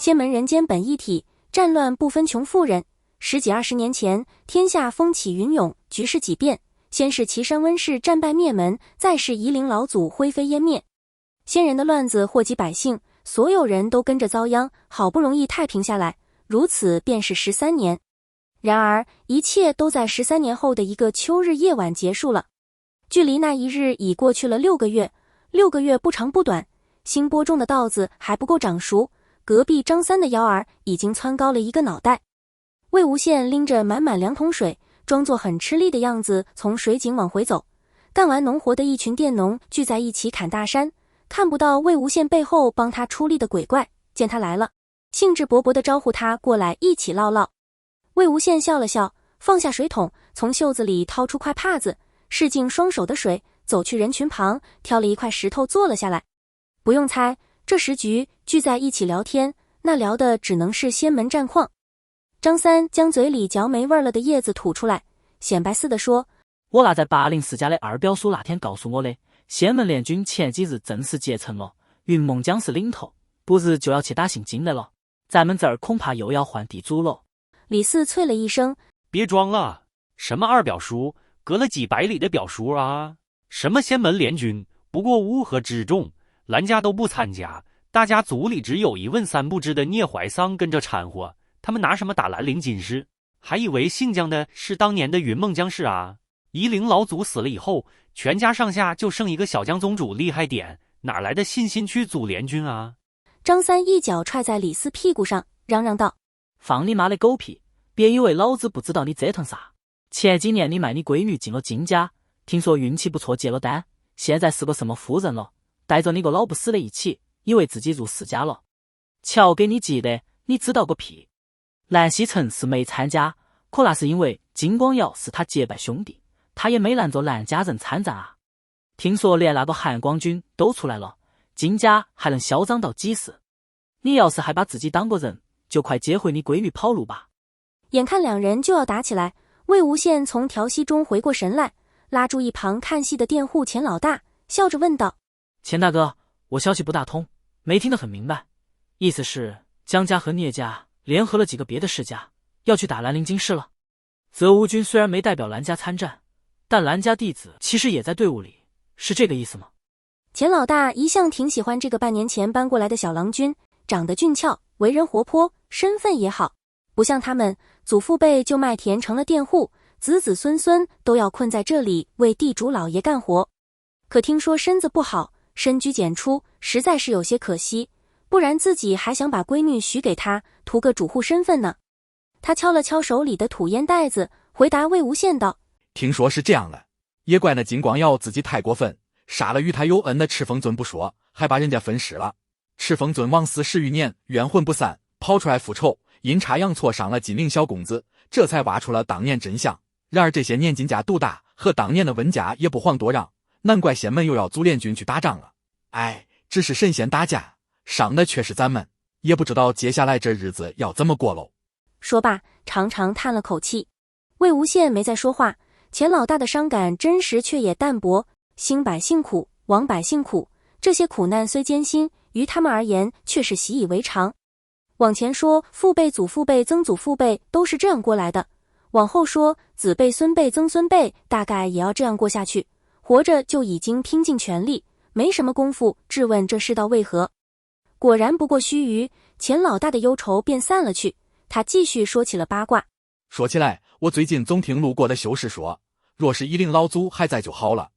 仙门人间本一体，战乱不分穷富人。十几20年前，天下风起云涌，局势几变。先是岐山温氏战败灭门，再是夷陵老祖灰飞烟灭。先人的乱子祸及百姓，所有人都跟着遭殃，好不容易太平下来，如此便是13年。然而，一切都在13年后的一个秋日夜晚结束了。距离那一日已过去了6个月，6个月不长不短。新播种的稻子还不够长熟，隔壁张三的腰儿已经蹿高了一个脑袋。魏无羡拎着满满2桶水，装作很吃力的样子从水井往回走。干完农活的一群佃农聚在一起砍大山，看不到魏无羡背后帮他出力的鬼怪，见他来了，兴致勃勃地招呼他过来一起唠唠。魏无羡笑了笑，放下水桶，从袖子里掏出块帕子，试尽双手的水，走去人群旁，挑了一块石头坐了下来。不用猜，这时局聚在一起聊天，那聊的只能是仙门战况。张三将嘴里嚼没味了的叶子吐出来，显摆似的说：我那在804家的二表叔那天告诉我的，仙门联军前几日正式结成了，云梦江是领头，不日就要去打姓金的了，咱们这儿恐怕又要换地主了。李四啐了一声：别装了，什么二表叔，隔了几百里的表叔啊，什么仙门联军，不过乌合之众，兰家都不参加，大家族里只有一问三不知的聂怀桑跟着掺和，他们拿什么打兰陵金氏？还以为姓姜的是当年的云梦姜氏啊。夷陵老祖死了以后，全家上下就剩一个小姜宗主厉害点，哪来的信心去组联军啊？张三一脚踹在李四屁股上，嚷嚷道：放你妈的狗屁，别以为老子不知道你折腾啥。前几年你卖你闺女进了金家，听说运气不错接了单，现在是个什么夫人了，带着你个老不死的一起，以为自己入世家了。瞧给你急的，你知道个屁。蓝曦臣是没参加，可那是因为金光耀是他结拜兄弟，他也没拦着蓝家人参战啊。听说连那个汉光军都出来了，金家还能嚣张到几时？你要是还把自己当个人，就快接回你闺女跑路吧。眼看两人就要打起来，魏无羡从调息中回过神来，拉住一旁看戏的佃户钱老大，笑着问道：钱大哥，我消息不大通，没听得很明白，意思是姜家和聂家联合了几个别的世家，要去打兰陵金氏了。泽无军虽然没代表兰家参战，但兰家弟子其实也在队伍里，是这个意思吗？钱老大一向挺喜欢这个半年前搬过来的小郎君，长得俊俏，为人活泼，身份也好，不像他们祖父辈就卖田成了佃户，子子孙孙都要困在这里为地主老爷干活。可听说身子不好，深居简出，实在是有些可惜，不然自己还想把闺女许给他，图个主户身份呢。他敲了敲手里的土烟袋子，回答魏无羡道：听说是这样了，也怪那金光耀自己太过分，杀了与他有恩的赤峰尊不说，还把人家分尸了。赤峰尊枉死10余年，冤魂不散，跑出来复仇，阴差阳错伤了金陵小公子，这才挖出了当年真相。然而这些年金家独大，和当年的温家也不遑多让，难怪仙门又要组联军去打仗了。哎，只是神仙打架，伤的却是咱们，也不知道接下来这日子要怎么过喽。说罢，长长叹了口气。魏无羡没再说话，钱老大的伤感真实却也淡薄，兴百姓苦，亡百姓苦，这些苦难虽艰辛，于他们而言却是习以为常。往前说，父辈、祖父辈、曾祖父辈都是这样过来的，往后说，子辈、孙辈、曾孙辈大概也要这样过下去，活着就已经拼尽全力，没什么功夫质问这世道为何。果然不过须臾，钱老大的忧愁便散了去，他继续说起了八卦。说起来，我最近总听路过的修士说，若是夷陵老祖还在就好了。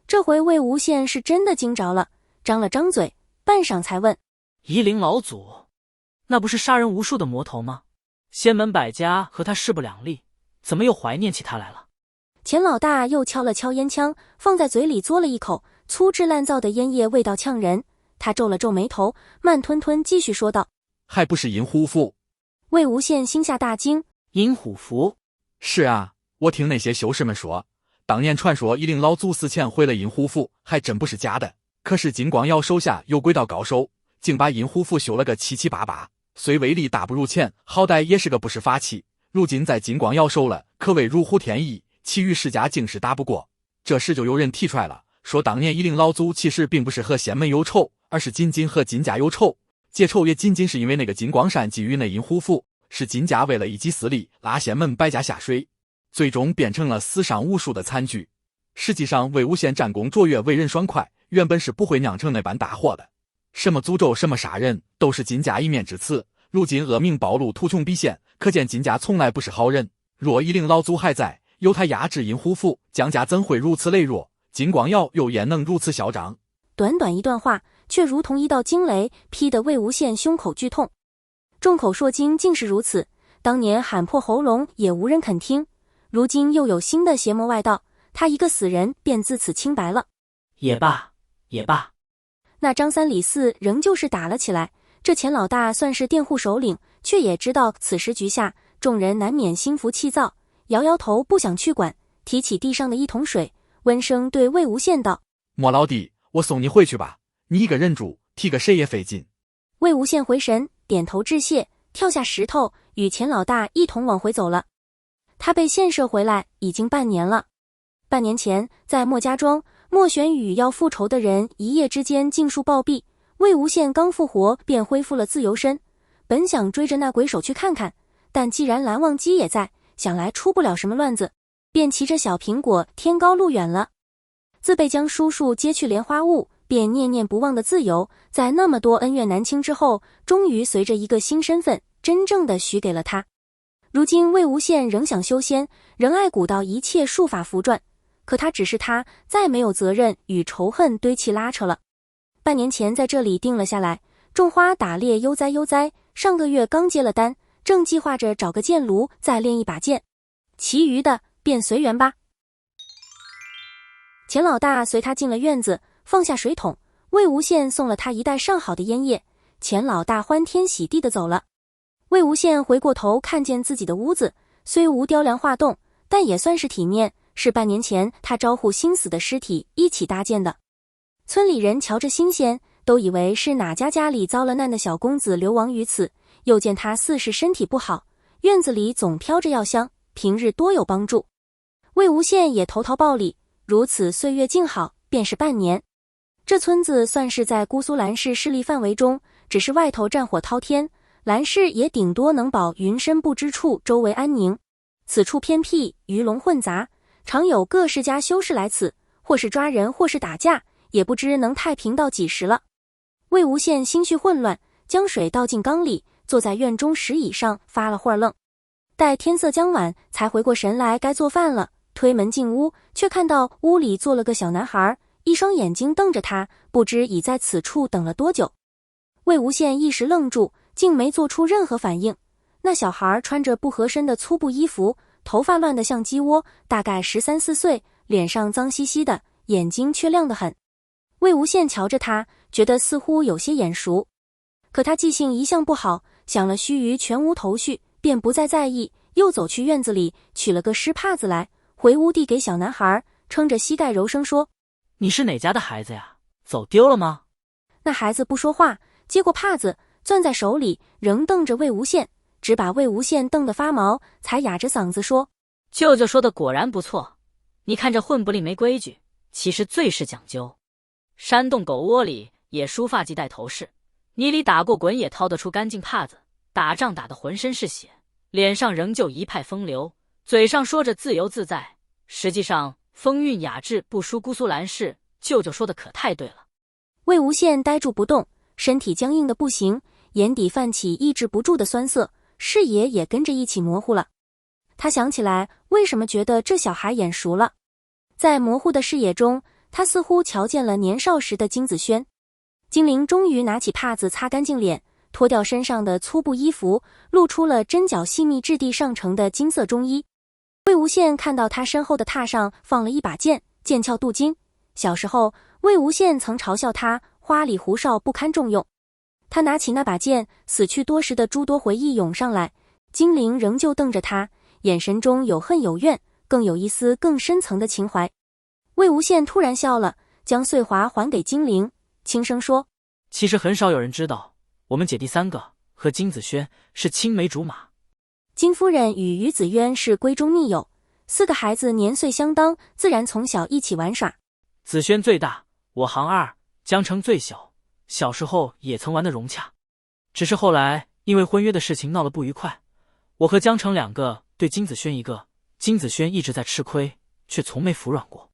这回魏无羡是真的惊着了，张了张嘴，半晌才问：夷陵老祖，那不是杀人无数的魔头吗？仙门百家和他势不两立，怎么又怀念起他来了？钱老大又敲了敲烟枪，放在嘴里嘬了一口，粗制滥造的烟叶味道呛人。他皱了皱眉头，慢吞吞继续说道：还不是阴虎符。魏无羡心下大惊，阴虎符？是啊，我听那些修士们说，当年传说夷陵老祖死前毁了阴虎符，还真不是假的。可是金光耀手下有鬼道高手，竟把阴虎符修了个七七八八，虽威力大不如前，好歹也是个不是法器，如今在金光耀手了，可谓如虎添翼，其余世家竟是打不过。这时就有人提出来了，说当年夷陵老祖其实并不是和仙门有仇，而是仅仅和金家有仇。结仇也仅仅是因为那个金光山觊觎那银虎符，是金家为了一己私利拉仙门败家下水，最终变成了死伤无数的惨剧。实际上魏无羡战功卓越，为人爽快，原本是不会酿成那般大祸的。什么诅咒，什么杀人，都是金家一面之词。如今恶名暴露，图穷匕现，可见金家从来不是好人。若夷陵老祖还在，有他压制银虎符，江家怎会如此羸弱？金光耀又焉能如此嚣张？短短一段话，却如同一道惊雷，劈得魏无羡胸口剧痛。众口铄金，竟是如此。当年喊破喉咙也无人肯听，如今又有新的邪魔外道，他一个死人便自此清白了。也罢，也罢。那张三李四仍旧是打了起来。这钱老大算是佃户首领，却也知道此时局下，众人难免心浮气躁，摇摇头不想去管，提起地上的一桶水，温声对魏无羡道：莫老弟，我送你回去吧，你一个人住，提个谁也费劲。魏无羡回神，点头致谢，跳下石头，与钱老大一同往回走了。他被献射回来已经半年了。半年前，在莫家庄，莫玄羽要复仇的人一夜之间尽数暴毙，魏无羡刚复活便恢复了自由身，本想追着那鬼手去看看，但既然蓝忘机也在，想来出不了什么乱子，便骑着小苹果天高路远了。自被将叔叔接去莲花坞，便念念不忘的自由，在那么多恩怨难清之后，终于随着一个新身份真正的许给了他。如今魏无羡仍想修仙，仍爱古道一切术法符传，可他只是他再没有责任与仇恨堆砌拉扯了。半年前在这里定了下来，种花打猎悠哉悠哉，上个月刚接了单，正计划着找个剑炉再练一把剑，其余的便随缘吧。钱老大随他进了院子，放下水桶，魏无羡送了他一袋上好的烟叶，钱老大欢天喜地的走了。魏无羡回过头看见自己的屋子，虽无雕梁画栋，但也算是体面，是半年前他招呼新死的尸体一起搭建的。村里人瞧着新鲜，都以为是哪家里遭了难的小公子流亡于此，又见他似是身体不好，院子里总飘着药香，平日多有帮助。魏无羡也投桃报李，如此岁月静好，便是半年。这村子算是在姑苏蓝氏势力范围中，只是外头战火滔天，蓝氏也顶多能保云深不知处周围安宁。此处偏僻，鱼龙混杂，常有各世家修士来此，或是抓人，或是打架，也不知能太平到几时了。魏无羡心绪混乱，将水倒进缸里，坐在院中石椅上发了会儿愣。待天色将晚，才回过神来该做饭了，推门进屋，却看到屋里坐了个小男孩，一双眼睛瞪着他，不知已在此处等了多久。魏无羡一时愣住，竟没做出任何反应。那小孩穿着不合身的粗布衣服，头发乱得像鸡窝，大概13、14岁，脸上脏兮兮的，眼睛却亮得很。魏无羡瞧着他，觉得似乎有些眼熟，可他记性一向不好，想了须臾全无头绪，便不再在意，又走去院子里取了个湿帕子来，回屋递给小男孩，撑着膝盖柔声说：你是哪家的孩子呀？走丢了吗？那孩子不说话，接过帕子攥在手里，仍瞪着魏无羡，只把魏无羡瞪得发毛，才哑着嗓子说：舅舅说的果然不错，你看这混不吝没规矩，其实最是讲究。山洞狗窝里也梳发髻戴头饰，泥里打过滚也掏得出干净帕子，打仗打得浑身是血，脸上仍旧一派风流，嘴上说着自由自在，实际上风韵雅致不输姑苏蓝氏。舅舅说的可太对了。魏无羡呆住不动，身体僵硬的不行，眼底泛起抑制不住的酸涩，视野也跟着一起模糊了。他想起来为什么觉得这小孩眼熟了，在模糊的视野中，他似乎瞧见了年少时的金子轩。金陵终于拿起帕子擦干净脸，脱掉身上的粗布衣服，露出了针脚细密质地上乘的金色中衣。魏无羡看到他身后的榻上放了一把剑，剑鞘镀金。小时候，魏无羡曾嘲笑他花里胡哨不堪重用。他拿起那把剑，死去多时的诸多回忆涌上来，金陵仍旧瞪着他，眼神中有恨有怨，更有一丝更深层的情怀。魏无羡突然笑了，将碎华还给金陵，轻声说：其实很少有人知道，我们姐弟三个和金子轩是青梅竹马。金夫人与于子渊是闺中密友，4个孩子年岁相当，自然从小一起玩耍。子轩最大，我行2，江城最小，小时候也曾玩得融洽。只是后来因为婚约的事情闹了不愉快，我和江城两个对金子轩一个，金子轩一直在吃亏，却从没服软过。